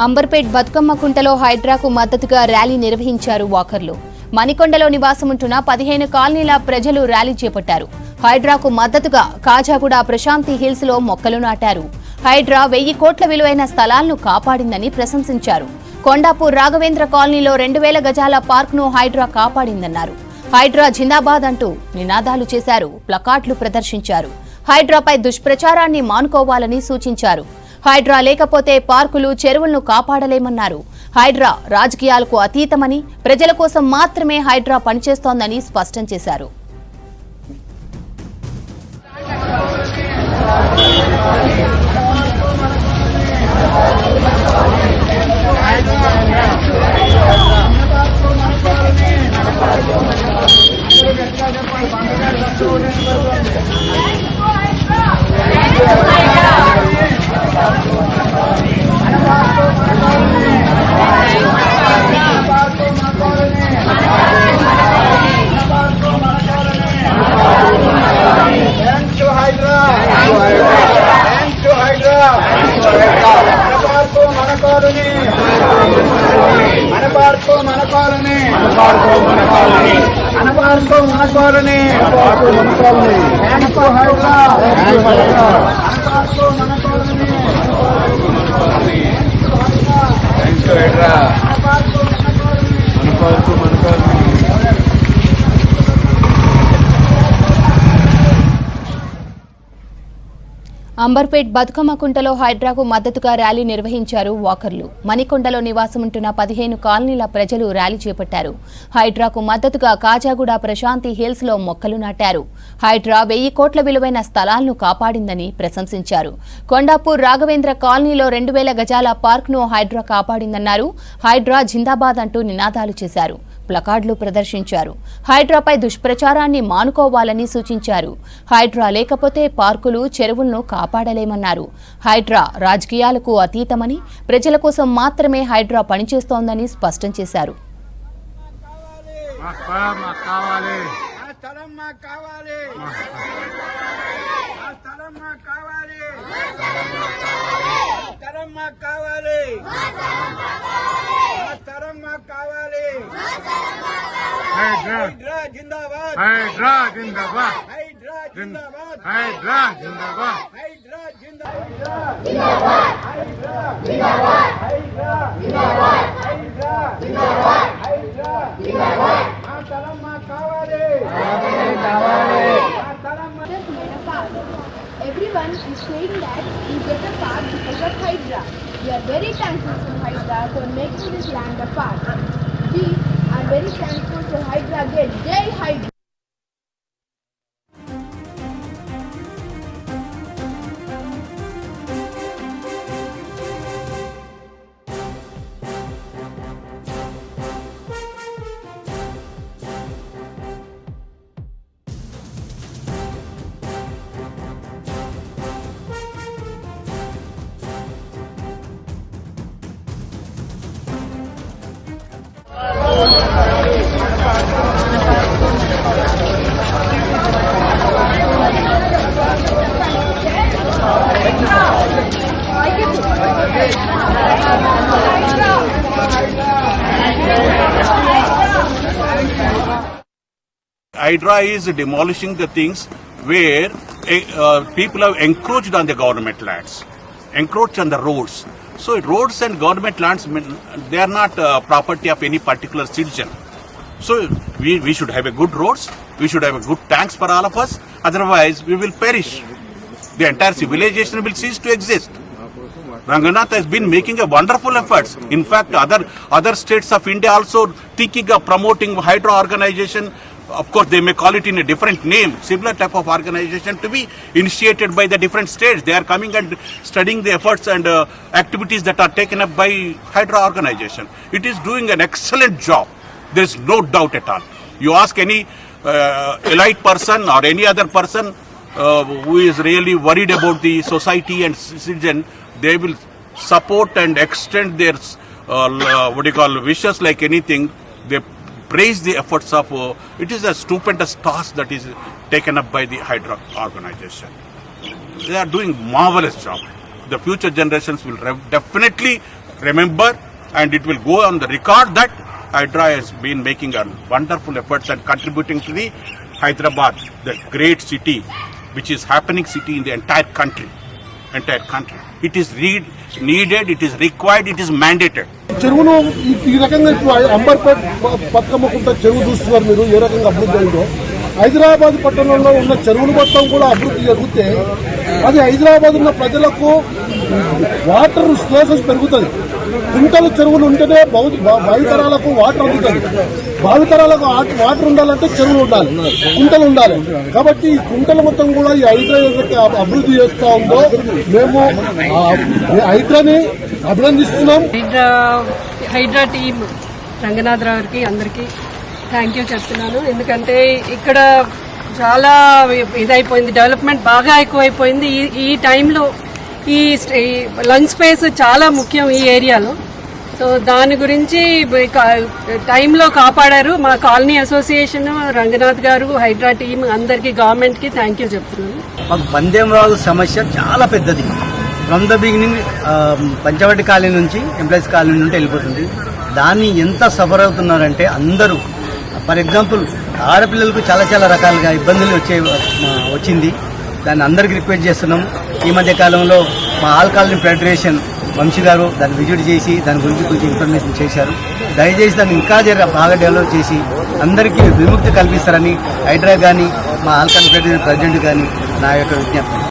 అంబర్పేట్ బతుకమ్మ కుంటలో హైడ్రాకు మద్దతుగా ర్యాలీ నిర్వహించారు వాకర్లు. మణికొండలో నివాసముంటున్న 15 కాలనీల ప్రజలు ర్యాలీ చేపట్టారు. హైడ్రాకు మద్దతుగా కాజాగూడ ప్రశాంతి హిల్స్ లో మొక్కలు నాటారు. హైడ్రా 1000 కోట్ల విలువైన స్థలాలను కాపాడిందని ప్రశంసించారు. కొండాపూర్ రాఘవేంద్ర కాలనీలో 2000 గజాల పార్క్ ను హైడ్రా కాపాడిందన్నారు. హైడ్రా జిందాబాద్ అంటూ నినాదాలు చేశారు. ప్లకార్డులు ప్రదర్శించారు. హైడ్రాపై దుష్ప్రచారాన్ని మానుకోవాలని సూచించారు. హైడ్రా లేకపోతే పార్కులు, చెరువులను కాపాడలేమన్నారు. హైడ్రా రాజకీయాలకు అతీతమని, ప్రజల కోసం మాత్రమే హైడ్రా పనిచేస్తోందని స్పష్టం చేశారు. అంబర్పేట్ బతుకమ్మ కుంటలో హైడ్రాకు మద్దతుగా ర్యాలీ నిర్వహించారు వాకర్లు. మణికొండలో నివాసముంటున్న 15 కాలనీల ప్రజలు ర్యాలీ చేపట్టారు. హైడ్రాకు మద్దతుగా కాజాగూడ ప్రశాంతి హిల్స్ లో మొక్కలు నాటారు. హైడ్రా 1000 కోట్ల విలువైన స్థలాలను కాపాడిందని ప్రశంసించారు. కొండాపూర్ రాఘవేంద్ర కాలనీలో 2000 గజాల పార్క్ ను హైడ్రా కాపాడిందన్నారు. హైడ్రా జిందాబాద్ అంటూ నినాదాలు చేశారు. ప్లకార్డులు ప్రదర్శించారు. హైడ్రాపై దుష్ప్రచారాన్ని మానుకోవాలని సూచించారు. హైడ్రా లేకపోతే పార్కులు, చెరువులను కాపాడలేమన్నారు. హైడ్రా రాజకీయాలకు అతీతమని, ప్రజల కోసం మాత్రమే హైడ్రా పనిచేస్తోందని స్పష్టం చేశారు. హైడ్రా జిందాబాద్, హైడ్రా జిందాబాద్, హైడ్రా జిందాబాద్, హైడ్రా జిందాబాద్, హైడ్రా జిందాబాద్, హైడ్రా జిందాబాద్, హైడ్రా జిందాబాద్, హైడ్రా జిందాబాద్, హైడ్రా జిందాబాద్. మాతరం మా కావాలి, మాతరం కావాలి, మాతరం మా. Everyone is saying that we get a park because of Hydra. We are very thankful to Hydra for making this land a park. We are very thankful to Hydra again. Jai Hydra! Hydra is demolishing the things where people have encroached on the government lands, encroached on the roads. So roads and government lands, they are not property of any particular citizen. So we should have a good roads, we should have a good tanks for all of us, otherwise we will perish. The entire civilization will cease to exist. Ranganath has been making a wonderful efforts. In fact, other states of India also thinking of promoting Hydra organization. Of course, they may call it in a different name, similar type of organization to be initiated by the different states. They are coming and studying the efforts and activities that are taken up by Hydra organization. It is doing an excellent job. There is no doubt at all. You ask any elite person or any other person who is really worried about the society and citizen, they will support and extend their wishes like anything. They praise the efforts of, it is a stupendous task that is taken up by the Hydra organization. They are doing marvelous job. The future generations will definitely remember, and it will go on the record that Hydra has been making a wonderful efforts and contributing to the Hyderabad, the great city, which is happening city in the entire country. It is needed, it is required, it is mandated. చెరువును ఈ రకంగా ఇప్పుడు అంబర్పేట్ బతుకమ్మ కుంట చెరువు చూస్తున్నారు మీరు ఏ రకంగా అభివృద్ధి అయిందో. హైదరాబాద్ పట్టణంలో ఉన్న చెరువులు మొత్తం కూడా అభివృద్ధి జరిగితే అది హైదరాబాద్ ఉన్న ప్రజలకు వాటర్ సోర్సెస్ పెరుగుతుంది. కుంటలు చెరువులు ఉంటేనే భావితరాలకు వాటర్ అందుతుంది. భావితరాలకు వాటర్ ఉండాలంటే చెరువులు ఉండాలి, కుంటలు ఉండాలి. కాబట్టి ఈ కుంటలు మొత్తం కూడా ఈ హైదరాబాద్ అభివృద్ధి చేస్తా ఉందో మేము హైదరాని అభినందిస్తున్నాం. హైడ్రా టీం రంగనాథరావు గారికి అందరికీ థ్యాంక్ యూ చెప్తున్నాను. ఎందుకంటే ఇక్కడ చాలా ఇదైపోయింది, డెవలప్మెంట్ బాగా ఎక్కువైపోయింది. ఈ టైంలో ఈ లంచ్ స్పేస్ చాలా ముఖ్యం ఈ ఏరియాలో. సో దాని గురించి టైంలో కాపాడారు మా కాలనీ అసోసియేషన్, రంగనాథ్ గారు, హైడ్రా టీం అందరికీ, గవర్నమెంట్కి థ్యాంక్ యూ చెప్తున్నాను. మాకు బందేమరాజు సమస్య చాలా పెద్దది. From the beginning Panchavati colony నుంచి ఎంప్లాయీస్ కాలనీ నుండి వెళ్ళిపోతుంది. దాన్ని ఎంత సఫర్ అవుతున్నారంటే అందరూ. ఫర్ ఎగ్జాంపుల్ ఆడపిల్లలకు చాలా చాలా రకాలుగా ఇబ్బందులు వచ్చింది. దాన్ని అందరికీ రిక్వెస్ట్ చేస్తున్నాం. ఈ మధ్య కాలంలో మా ఆల్ కాలనీ ఫెడరేషన్ వంశీ గారు దాన్ని విజిట్ చేసి దాని గురించి కొంచెం ఇన్ఫర్మేషన్ చేశారు. దయచేసి దాన్ని ఇంకా బాగా డెవలప్ చేసి అందరికీ విముక్తి కల్పిస్తారని హైడ్రా కానీ మా ఆల్ కాలనీ ఫెడరేషన్ ప్రెసిడెంట్ కానీ నా యొక్క విజ్ఞప్తి.